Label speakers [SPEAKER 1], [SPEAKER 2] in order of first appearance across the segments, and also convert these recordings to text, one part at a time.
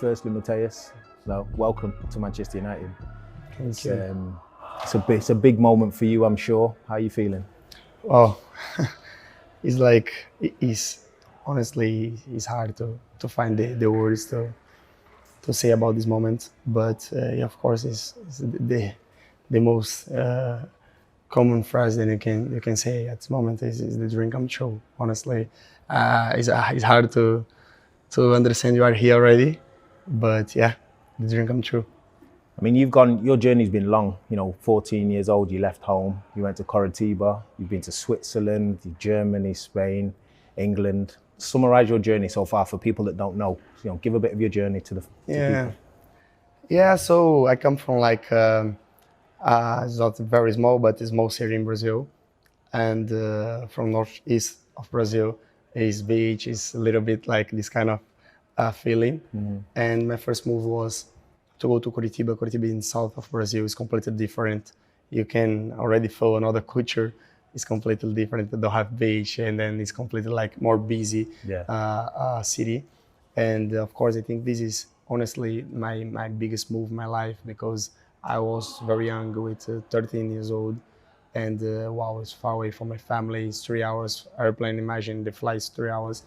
[SPEAKER 1] Firstly, Matheus, welcome to Manchester United.
[SPEAKER 2] Thank you.
[SPEAKER 1] It's a big moment for you, I'm sure. How are you feeling?
[SPEAKER 2] Well, it's honestly, it's hard to find the words to say about this moment. But yeah, of course, it's the most common phrase that you can say at this moment is the dream come true. Honestly, it's hard to understand you are here already, but yeah, the dream come true.
[SPEAKER 1] I mean, your journey's been long. 14 years old, you left home, you went to Coritiba, you've been to Switzerland, Germany, Spain, England. Summarize your journey so far for people that don't know. Give a bit of your journey to people.
[SPEAKER 2] Yeah. So I come from it's not very small, but it's small city in Brazil, and from northeast of Brazil is beach, is a little bit like this kind of feeling. And my first move was to go to Curitiba. Curitiba in south of Brazil is completely different. You can already feel another culture. It's completely different. They don't have beach, and then it's completely like more busy city. And of course, I think this is honestly my biggest move in my life, because I was very young, with 13 years old, and wow, it's far away from my family. It's 3 hours airplane. Imagine the flight is 3 hours.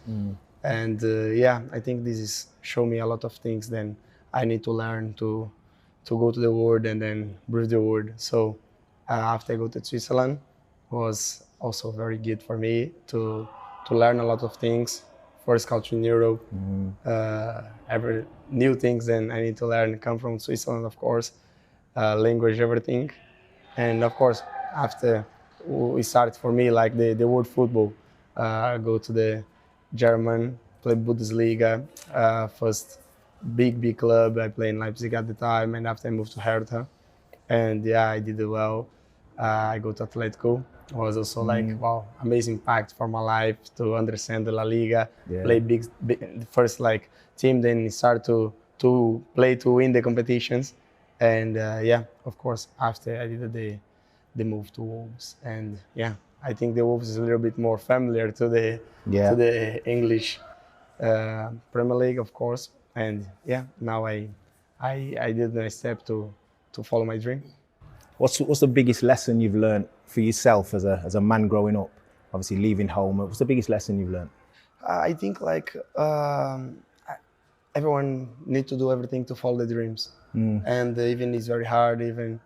[SPEAKER 2] And yeah, I think this is show me a lot of things. Then I need to learn to go to the world and then breathe the world. So after I go to Switzerland, was also very good for me to learn a lot of things. First culture in Europe, every new things. Then I need to learn. Come from Switzerland, of course, language, everything, and of course after we started for me like the world football. Go to the German, play Bundesliga, first big club. I played in Leipzig at the time, and after I moved to Hertha, and yeah, I did well. I go to Atletico. It was also like wow, amazing impact for my life to understand the La Liga, play big the first like team, then start to play to win the competitions, and yeah, of course after I did the move to Wolves, and yeah, I think the Wolves is a little bit more familiar to the English Premier League, of course, and yeah, now I did my step to follow my dream.
[SPEAKER 1] What's the biggest lesson you've learned for yourself as a man growing up? Obviously leaving home. What's the biggest lesson you've learned?
[SPEAKER 2] I think everyone need to do everything to follow the dreams, and even it's very hard. Even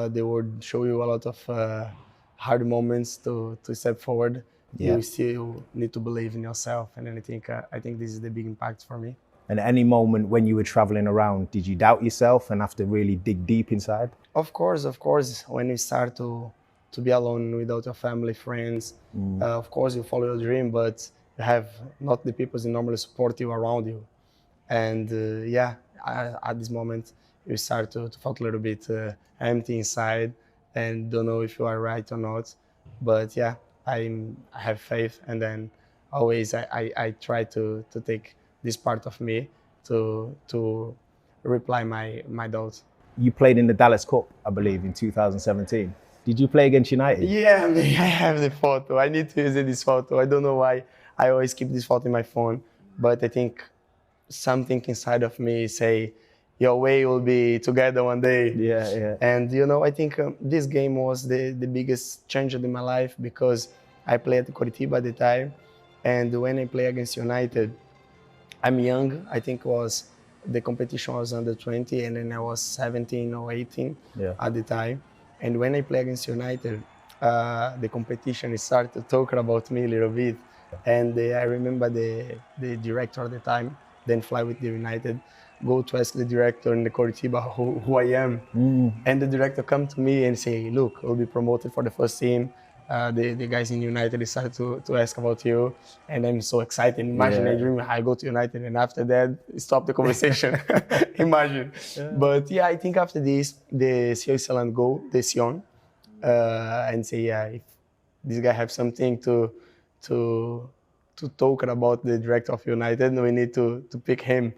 [SPEAKER 2] they would show you a lot of hard moments to step forward. You still need to believe in yourself, and then I think this is the big impact for me.
[SPEAKER 1] And at any moment when you were traveling around, did you doubt yourself and have to really dig deep inside?
[SPEAKER 2] Of course. When you start to be alone without your family, friends, of course you follow your dream, but you have not the people who normally support you around you. And yeah, at this moment you start to feel a little bit empty inside and don't know if you are right or not. But yeah, I have faith, and then always I try to take this part of me to reply my doubts.
[SPEAKER 1] You played in the Dallas Cup, I believe, in 2017. Did you play against United?
[SPEAKER 2] Yeah, I have the photo. I need to use this photo. I don't know why I always keep this photo in my phone, but I think something inside of me say, your way will be together one day.
[SPEAKER 1] Yeah.
[SPEAKER 2] And I think this game was the biggest change in my life, because I played at Curitiba at the time, and when I play against United, I'm young. I think the competition was under 20, and then I was 17 or 18 at the time. And when I play against United, the competition started to talk about me a little bit. And I remember the director at the time, then fly with the United, go to ask the director in the Curitiba who I am. And the director come to me and say, look, I'll be promoted for the first team. The guys in United decided to ask about you, and I'm so excited. Imagine I dream I go to United, and after that, stop the conversation. Imagine. Yeah. But yeah, I think after this, the Switzerland go, the Sion, and say, yeah, if this guy have something to talk about the director of United, we need to pick him.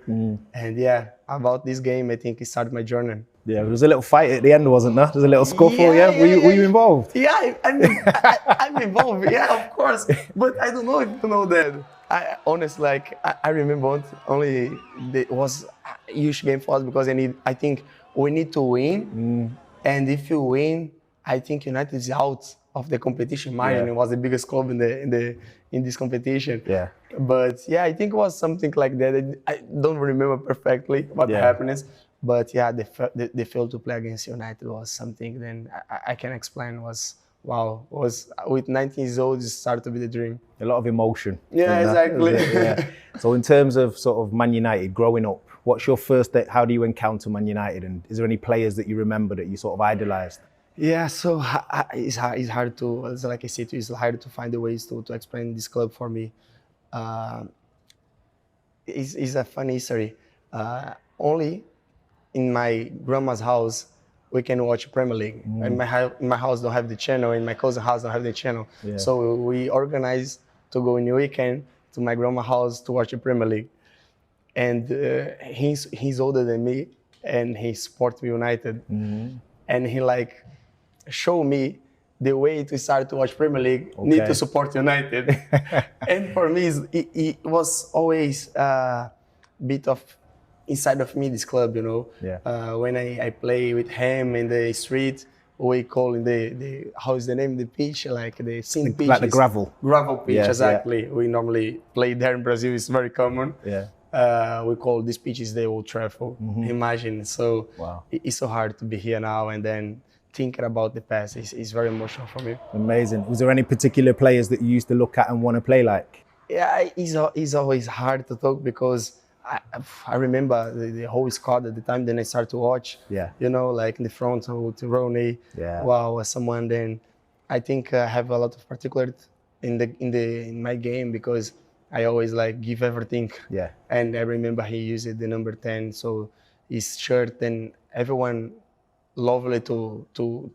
[SPEAKER 2] And yeah, about this game, I think it started my journey.
[SPEAKER 1] Yeah, there was a little fight at the end, wasn't there? There was a little scuffle, Were you involved?
[SPEAKER 2] Yeah, I'm involved, yeah, of course. But I don't know if you know that. I honestly, like, I remember only it was a huge game for us because I think we need to win. And if you win, I think United is out of the competition. Imagine
[SPEAKER 1] Yeah.
[SPEAKER 2] it was the biggest club in this competition.
[SPEAKER 1] Yeah.
[SPEAKER 2] But yeah, I think it was something like that. I don't remember perfectly what
[SPEAKER 1] Yeah.
[SPEAKER 2] happened. But yeah, the fail to play against United was something. Then I can explain was wow. Was with 19 years old, it started to be the dream.
[SPEAKER 1] A lot of emotion.
[SPEAKER 2] Yeah,
[SPEAKER 1] in that,
[SPEAKER 2] exactly.
[SPEAKER 1] is it? Yeah. So in terms of sort of Man United growing up, what's your first day? How do you encounter Man United, and is there any players that you remember that you sort of idolised?
[SPEAKER 2] Yeah, so it's hard to, as like I said, to you, it's hard to find the ways to explain this club for me. Uh, it's a funny history. Only in my grandma's house we can watch Premier League. In my house don't have the channel. In my cousin's house don't have the channel.
[SPEAKER 1] Yeah.
[SPEAKER 2] So we organized to go in the weekend to my grandma's house to watch the Premier League. And he's older than me, and he supports United. And he like show me the way to start to watch Premier League. Need to support United. And for me, it was always a bit of inside of me, this club, you know.
[SPEAKER 1] Yeah.
[SPEAKER 2] When I play with him in the street, we call in the how is the name, the pitch, like the sand pitch,
[SPEAKER 1] like the gravel
[SPEAKER 2] pitch.
[SPEAKER 1] Yeah,
[SPEAKER 2] exactly. We normally play there in Brazil. It's very common.
[SPEAKER 1] Yeah.
[SPEAKER 2] We call this pitch is the Old Trafford. Imagine. So
[SPEAKER 1] Wow.
[SPEAKER 2] It's so hard to be here now and then thinking about the past. It's very emotional for me.
[SPEAKER 1] Amazing. Was there any particular players that you used to look at and want to play like?
[SPEAKER 2] Yeah, it's always hard to talk because I remember the whole squad at the time. Then I started to watch.
[SPEAKER 1] Yeah.
[SPEAKER 2] You know, like in the front to Ronnie.
[SPEAKER 1] Yeah.
[SPEAKER 2] Wow, as someone. Then I think I have a lot of particularity in my game because I always like give everything.
[SPEAKER 1] Yeah.
[SPEAKER 2] And I remember he used the number 10, so his shirt and everyone lovely to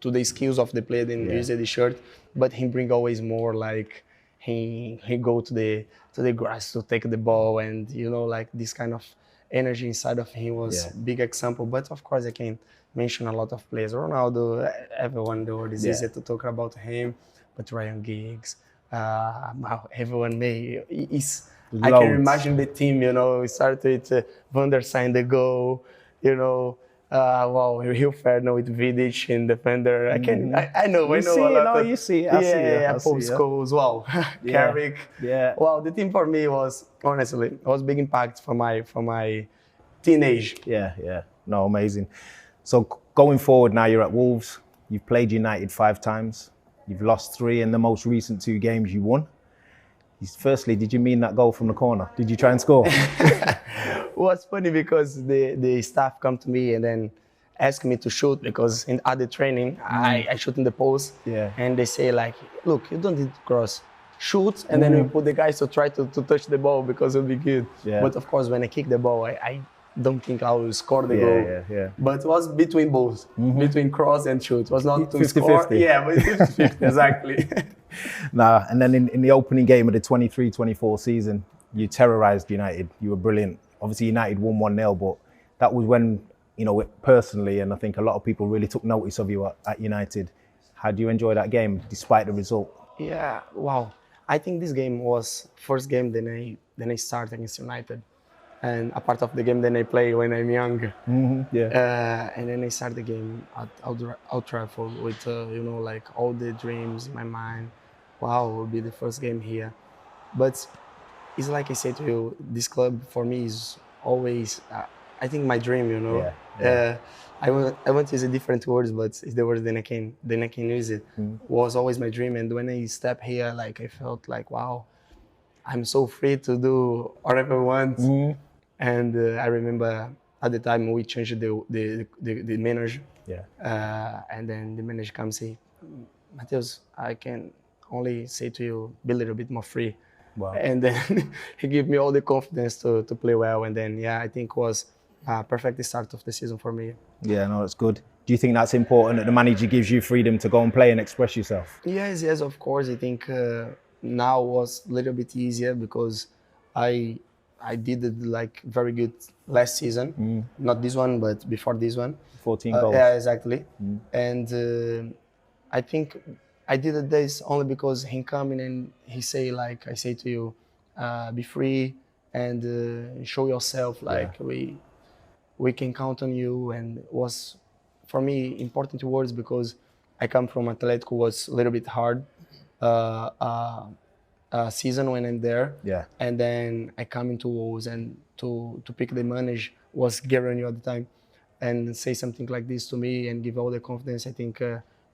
[SPEAKER 2] the skills of the player then use the shirt, but he bring always more like he go to the grass to take the ball, and you know, like this kind of energy inside of him was big example. But of course I can mention a lot of players. Ronaldo, everyone, the word is easy to talk about him, but Ryan Giggs, everyone may is I can imagine the team, you know, we started with Van der Sar the goal, you know. Wow, Rio Ferdinand with Vidic in defender. I know a lot.
[SPEAKER 1] You see it.
[SPEAKER 2] Paul Scholes, wow. Carrick.
[SPEAKER 1] Yeah.
[SPEAKER 2] Wow, the team for me was honestly big impact for my teenage.
[SPEAKER 1] Yeah. No, amazing. So going forward now, you're at Wolves. You've played United 5 times. You've lost 3 in the most recent 2 games you won. Firstly, did you mean that goal from the corner? Did you try and score?
[SPEAKER 2] It was funny because the staff come to me and then ask me to shoot because in other training I shoot in the post.
[SPEAKER 1] Yeah.
[SPEAKER 2] And they say like, look, you don't need to cross. Shoot, and then we put the guys to try to touch the ball because it'll be good.
[SPEAKER 1] Yeah.
[SPEAKER 2] But of course, when I kick the ball, I don't think I will score the goal.
[SPEAKER 1] Yeah.
[SPEAKER 2] But it was between both, between cross and shoot. It was not to
[SPEAKER 1] 50-50.
[SPEAKER 2] score. Yeah, but 50-50, exactly.
[SPEAKER 1] Nah, and then in the opening game of the 23-24 season, you terrorised United. You were brilliant. Obviously, United won 1-0, but that was when, you know, personally, and I think a lot of people really took notice of you at United. How do you enjoy that game, despite the result?
[SPEAKER 2] Yeah, wow. I think this game was first game then I started against United. And a part of the game then I play when I'm young. And then I start the game at Old Trafford with, you know, like all the dreams in my mind. Wow, it will be the first game here. But it's like I said to you, this club for me is always, I think my dream, you know. I want to use a different words, but it's the words then I can use it. Was always my dream, and when I step here, like I felt like, wow, I'm so free to do whatever I want. And I remember at the time we changed the manager. And then the manager comes and say, Matheus, I can only say to you, be a little bit more free.
[SPEAKER 1] Wow.
[SPEAKER 2] And then he gave me all the confidence to play well. And then, I think was a perfect start of the season for me.
[SPEAKER 1] Yeah, no, that's good. Do you think that's important that the manager gives you freedom to go and play and express yourself?
[SPEAKER 2] Yes, of course. I think now was a little bit easier because I did it like very good last season. Not this one, but before this one.
[SPEAKER 1] 14 goals.
[SPEAKER 2] Yeah, exactly. And I think I did this only because he come in and he say, like I say to you, be free and show yourself. Like we can count on you, and was for me important words because I come from Atletico, was a little bit hard season when I'm there, and then I come into Wolves, and to pick the manage was guaranteed all the time, and say something like this to me and give all the confidence, I think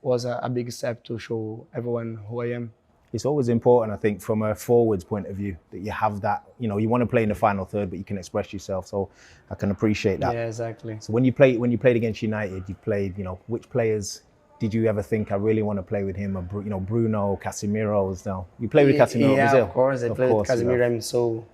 [SPEAKER 2] was a big step to show everyone who I am.
[SPEAKER 1] It's always important, I think, from a forwards point of view, that you have that, you know, you want to play in the final third, but you can express yourself. So I can appreciate that.
[SPEAKER 2] Yeah, exactly.
[SPEAKER 1] So when you played against United, you played, you know, which players did you ever think I really want to play with him? Or, you know, Bruno, Casemiro's now. You played with Casemiro,
[SPEAKER 2] yeah,
[SPEAKER 1] Brazil?
[SPEAKER 2] of course. I played with Casemiro. I'm so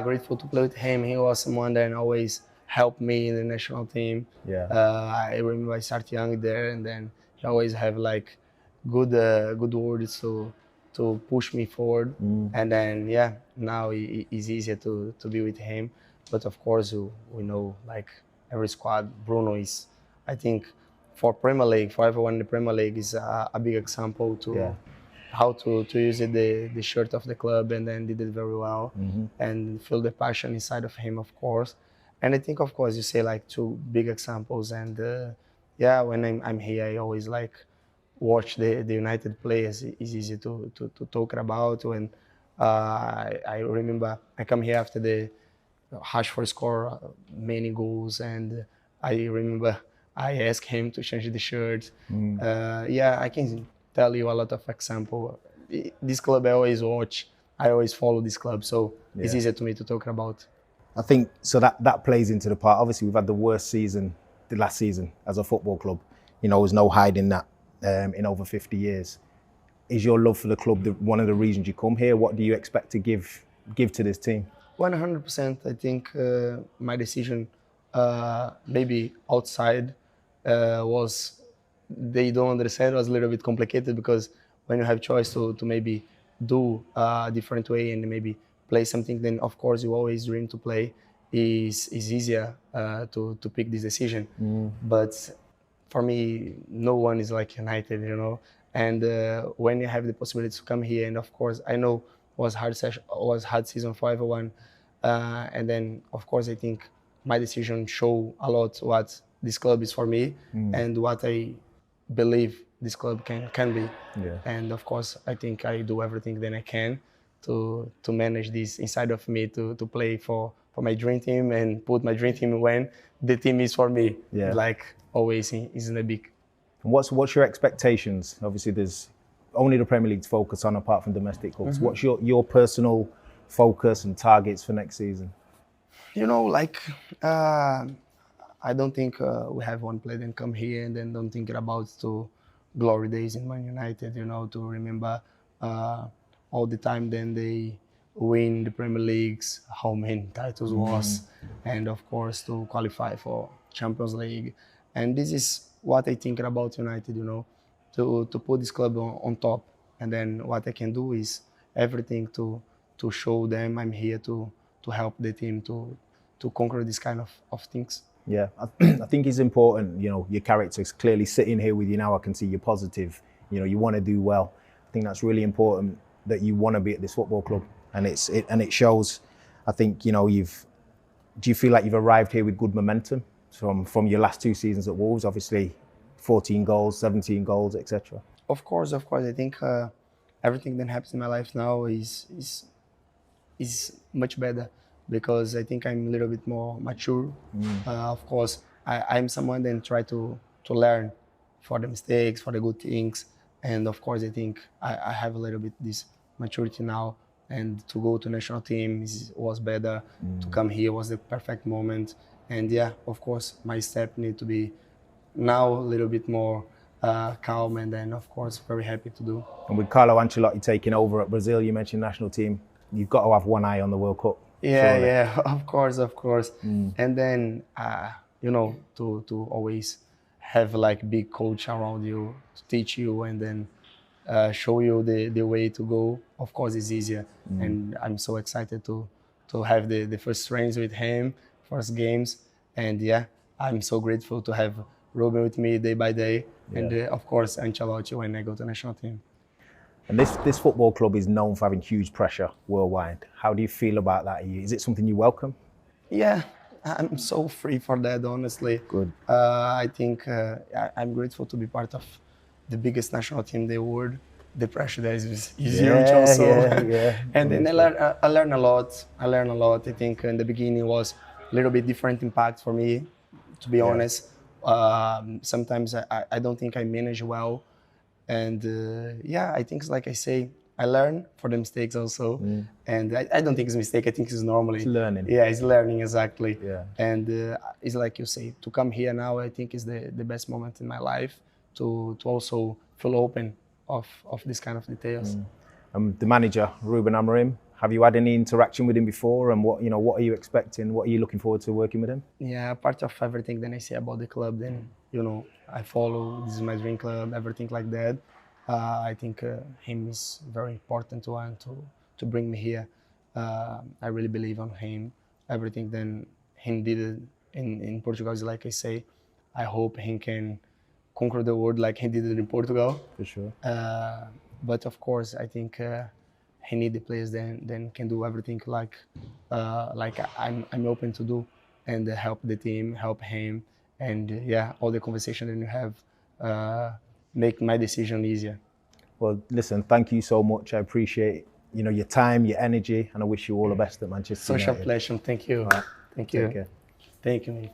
[SPEAKER 2] grateful to play with him. He was someone that always helped me in the national team. I remember I started young there, and then he always have like good words to push me forward. And then now it's easier to be with him. But of course we know, like every squad, Bruno is, I think, for Premier League, for everyone in the Premier League, is a big example to how to use the shirt of the club, and then did it very well, and feel the passion inside of him, of course. And I think, of course, you say like two big examples, and when I'm here, I always like watch the United players. It's easy to talk about. When I remember I come here after the Rashford score many goals, and I remember I asked him to change the shirt. I can tell you a lot of example. This club I always watch. I always follow this club, so it's easier to me to talk about.
[SPEAKER 1] I think so that plays into the part. Obviously, we've had the worst season, the last season, as a football club. You know, there's no hiding that. In over 50 years, is your love for the club one of the reasons you come here? What do you expect to give to this team?
[SPEAKER 2] 100%. I think my decision, maybe outside, was, they don't understand, it was a little bit complicated, because when you have choice to maybe do a different way and maybe play something, then of course you always dream to play, is easier to pick this decision. But for me, no one is like United, you know. And when you have the possibility to come here, and of course I know was hard season for everyone, and then of course I think my decision show a lot what this club is for me, and what I believe this club can be. And of course I think I do everything that I can to manage this inside of me, to play for my dream team, and put my dream team when the team is for me. Like always is in the big.
[SPEAKER 1] And what's your expectations? Obviously, there's only the Premier League to focus on apart from domestic clubs. What's your personal focus and targets for next season?
[SPEAKER 2] You know, like I don't think we have one player that come here and then don't think about to glory days in Man United. You know, to remember all the time then they win the Premier Leagues, how many titles was, and of course to qualify for Champions League. And this is what I think about United, you know, to put this club on top. And then what I can do is everything to show them I'm here to help the team to conquer this kind of things.
[SPEAKER 1] Yeah, I think it's important, you know, your character's clearly sitting here with you now. I can see you're positive, you know, you want to do well. I think that's really important, that you want to be at this football club. And it shows. I think, you know, do you feel like you've arrived here with good momentum from your last two seasons at Wolves? Obviously 14 goals, 17 goals, etc.
[SPEAKER 2] Of course. I think everything that happens in my life now is much better, because I think I'm a little bit more mature. Of course, I'm someone that try to learn for the mistakes, for the good things. And of course, I think I have a little bit this maturity now. And to go to national team was better. To come here was the perfect moment. And of course, my step need to be now a little bit more calm, and then of course very happy to do.
[SPEAKER 1] And with Carlo Ancelotti taking over at Brazil, you mentioned national team, you've got to have one eye on the World Cup.
[SPEAKER 2] Of course. And then you know, to always have like big coach around you to teach you, and then show you the way to go. Of course it's easier. And I'm so excited to have the first trains with him, first games. And I'm so grateful to have Ruben with me day by day. And of course Ancelotti when I go to national team.
[SPEAKER 1] And this football club is known for having huge pressure worldwide. How do you feel about that? Is it something you welcome?
[SPEAKER 2] Yeah, I'm so free for that, honestly.
[SPEAKER 1] Good.
[SPEAKER 2] I think I'm grateful to be part of the biggest national team in the world. The pressure there is huge also.
[SPEAKER 1] Yeah.
[SPEAKER 2] And then I learn a lot. I think in the beginning was a little bit different impact for me, to be honest. Sometimes I don't think I manage well. And I think it's like I say, I learn for the mistakes also. And I don't think it's a mistake. I think it's normally.
[SPEAKER 1] It's learning.
[SPEAKER 2] Yeah, it's learning, exactly.
[SPEAKER 1] Yeah.
[SPEAKER 2] And it's like you say, to come here now, I think is the best moment in my life to also feel open of this kind of details.
[SPEAKER 1] The manager, Ruben Amorim, have you had any interaction with him before? And what are you expecting? What are you looking forward to working with him?
[SPEAKER 2] Yeah, part of everything that I say about the club, then I follow. This is my dream club, everything like that. I think him is very important one to bring me here. I really believe on him. Everything then him did in Portugal is like I say. I hope he can conquer the world like he did it in Portugal.
[SPEAKER 1] For sure.
[SPEAKER 2] But of course, I think he need the players then can do everything like I'm open to do and help the team, help him, and all the conversation that you have make my decision easier.
[SPEAKER 1] Well, listen, thank you so much. I appreciate your time, your energy, and I wish you all the best at Manchester United.
[SPEAKER 2] Such a pleasure. Thank you.
[SPEAKER 1] Right.
[SPEAKER 2] Thank you.
[SPEAKER 1] Take care.
[SPEAKER 2] Thank you, mate.